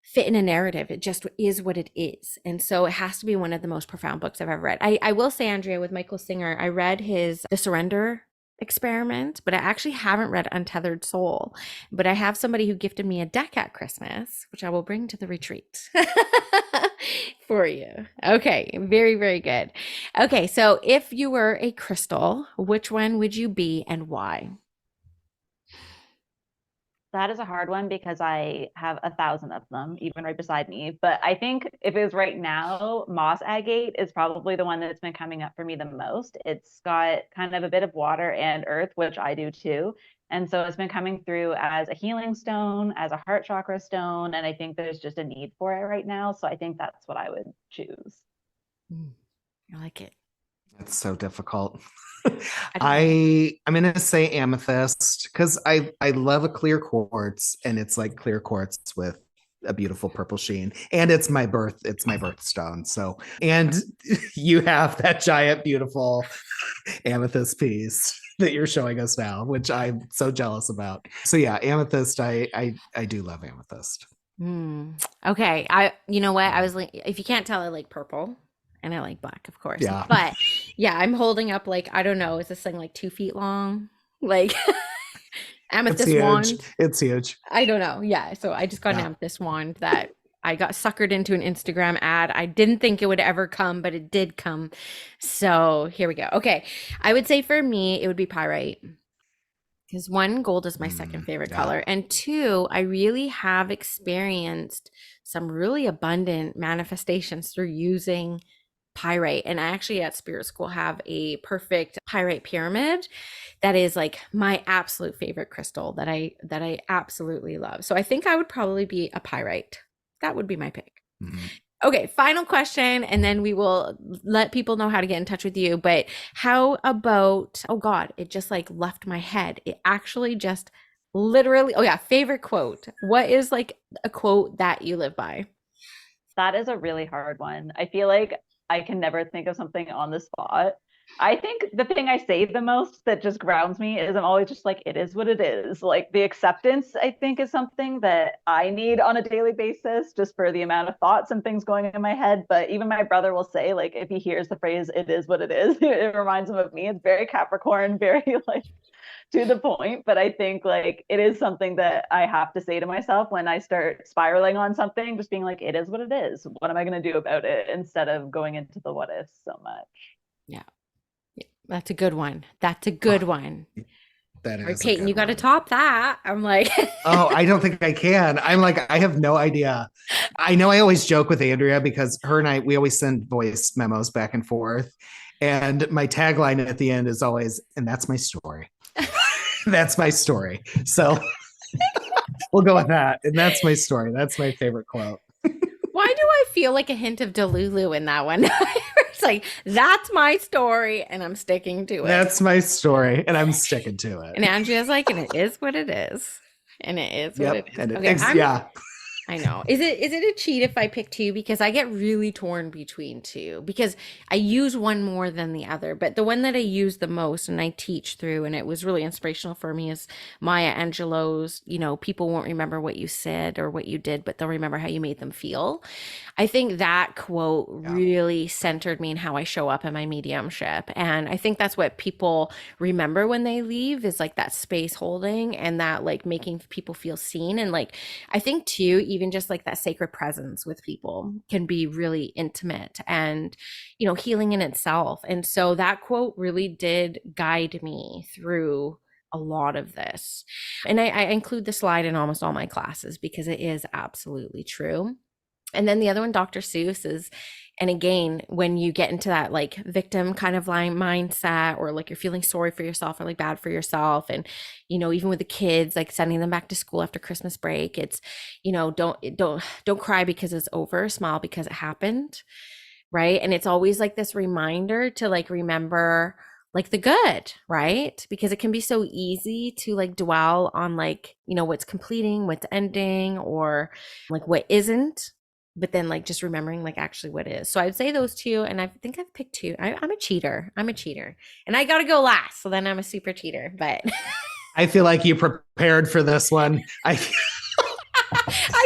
fit in a narrative. It just is what it is. And so it has to be one of the most profound books I've ever read. I will say, Andrea, with Michael Singer, I read his The Surrender Experiment, but I actually haven't read Untethered Soul. But I have somebody who gifted me a deck at Christmas, which I will bring to the retreat for you. Okay, very, very good. Okay, so if you were a crystal, which one would you be and why? That is a hard one because I have 1,000 of them, even right beside me. But I think if it was right now, moss agate is probably the one that's been coming up for me the most. It's got kind of a bit of water and earth, which I do too. And so it's been coming through as a healing stone, as a heart chakra stone. And I think there's just a need for it right now. So I think that's what I would choose. I like it. It's so difficult. I don't know. I'm gonna say amethyst because I love a clear quartz, and it's like clear quartz with a beautiful purple sheen, and it's my birthstone. So, and you have that giant beautiful amethyst piece that you're showing us now, which I'm so jealous about. So yeah, amethyst. I do love amethyst. Okay. You know what? I was like, if you can't tell, I like purple and I like black, of course. Yeah, But yeah, I'm holding up like, I don't know, is this thing like 2 feet long? Like it's amethyst huge. wand? It's huge. I don't know. Yeah. So I just got an Yeah. amethyst wand that I got suckered into an Instagram ad. I didn't think it would ever come, but it did come. So here we go. Okay. I would say for me, it would be pyrite. Because one, gold is my second favorite Yeah. color. And two, I really have experienced some really abundant manifestations through using pyrite. And I actually at Spirit School have a perfect pyrite pyramid that is like my absolute favorite crystal that I absolutely love. So I think I would probably be a pyrite. That would be my pick. Mhm. Okay, final question, and then we will let people know how to get in touch with you. But how about, oh God, it just like left my head. It actually just literally, oh yeah, favorite quote. What is like a quote that you live by? That is a really hard one. I feel like I can never think of something on the spot. I think the thing I say the most that just grounds me is I'm always just like, it is what it is. Like the acceptance, I think, is something that I need on a daily basis just for the amount of thoughts and things going in my head. But even my brother will say, like, if he hears the phrase, it is what it is, it reminds him of me. It's very Capricorn, very like to the point, but I think like it is something that I have to say to myself when I start spiraling on something, just being like, it is what it is. What am I going to do about it instead of going into the what ifs so much? Yeah, that's a good one. That's a good one. That All right, is a Peyton, good you got to one. top that. I'm like, Oh, I don't think I can. I'm like, I have no idea. I know I always joke with Andrea because her and we always send voice memos back and forth. And my tagline at the end is always, and that's my story. That's my story. So we'll go with that. And that's my story. That's my favorite quote. why do I feel like a hint of Delulu in that one? It's like, that's my story, and I'm sticking to it. That's my story. And I'm sticking to it. And Andrea's like, and it is what it is. And it is what it Yep. is. And Okay, yeah. I know. Is it a cheat if I pick two? Because I get really torn between two because I use one more than the other. But the one that I use the most and I teach through, and it was really inspirational for me, is Maya Angelou's, people won't remember what you said or what you did, but they'll remember how you made them feel. I think that quote really centered me in how I show up in my mediumship. And I think that's what people remember when they leave is like that space holding and that like making people feel seen. And like, I think too, even just like that sacred presence with people can be really intimate and, healing in itself. And so that quote really did guide me through a lot of this. And I include the slide in almost all my classes because it is absolutely true. And then the other one, Dr. Seuss, is, and again, when you get into that like victim kind of line mindset, or like you're feeling sorry for yourself or like bad for yourself, and even with the kids, like sending them back to school after Christmas break, it's don't cry because it's over, smile because it happened, right? And it's always like this reminder to like remember like the good, right? Because it can be so easy to like dwell on like what's completing, what's ending, or like what isn't, but then like just remembering like actually what is. So I'd say those two, and I think I've picked two. I'm a cheater. I'm a cheater, and I gotta go last, so then I'm a super cheater. But I feel like you prepared for this one. I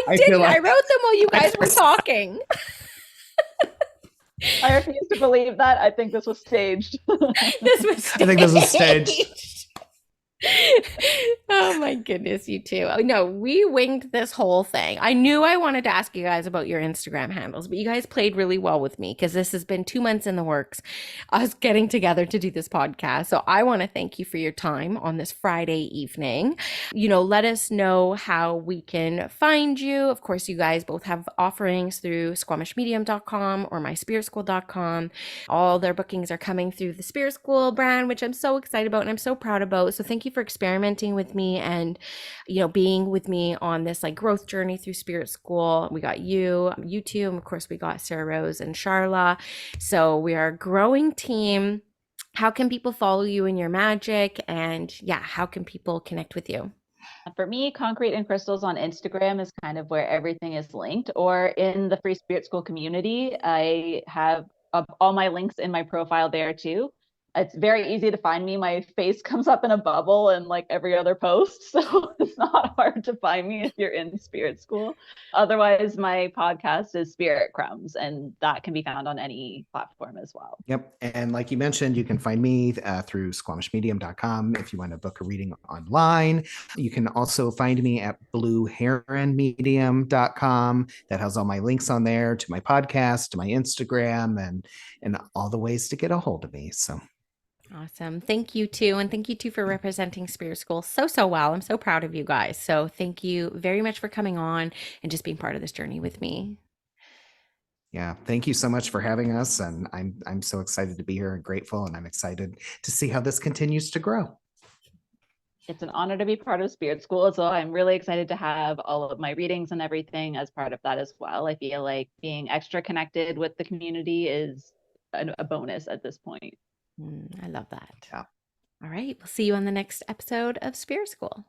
I didn't. feel like I wrote them while you guys were talking. I refuse to believe that. I think this was staged. This was staged. I think this was staged. Oh my goodness, you two. Oh, no, we winged this whole thing. I knew I wanted to ask you guys about your Instagram handles, but you guys played really well with me because this has been 2 months in the works, us getting together to do this podcast. So I want to thank you for your time on this Friday evening. Let us know how we can find you. Of course, you guys both have offerings through squamishmedium.com or myspiritschool.com. All their bookings are coming through the Spirit School brand, which I'm so excited about and I'm so proud about. So thank you for experimenting with me and, being with me on this like growth journey through Spirit School. We got you two, and of course we got Sarah Rose and Charla. So we are a growing team. How can people follow you in your magic? And yeah, how can people connect with you? For me, Concrete and Crystals on Instagram is kind of where everything is linked, or in the Free Spirit School community, I have all my links in my profile there too. It's very easy to find me. My face comes up in a bubble and like every other post. So it's not hard to find me if you're in Spirit School. Otherwise, my podcast is Spirit Crumbs, and that can be found on any platform as well. Yep. And like you mentioned, you can find me through squamishmedium.com if you want to book a reading online. You can also find me at blueheronmedium.com. That has all my links on there to my podcast, to my Instagram, and all the ways to get a hold of me. So Awesome. Thank you too. And thank you too for representing Spirit School so well. I'm so proud of you guys. So thank you very much for coming on and just being part of this journey with me. Yeah, thank you so much for having us. And I'm so excited to be here and grateful. And I'm excited to see how this continues to grow. It's an honor to be part of Spirit School. So I'm really excited to have all of my readings and everything as part of that as well. I feel like being extra connected with the community is a bonus at this point. I love that. Yeah. All right. We'll see you on the next episode of Spirit School.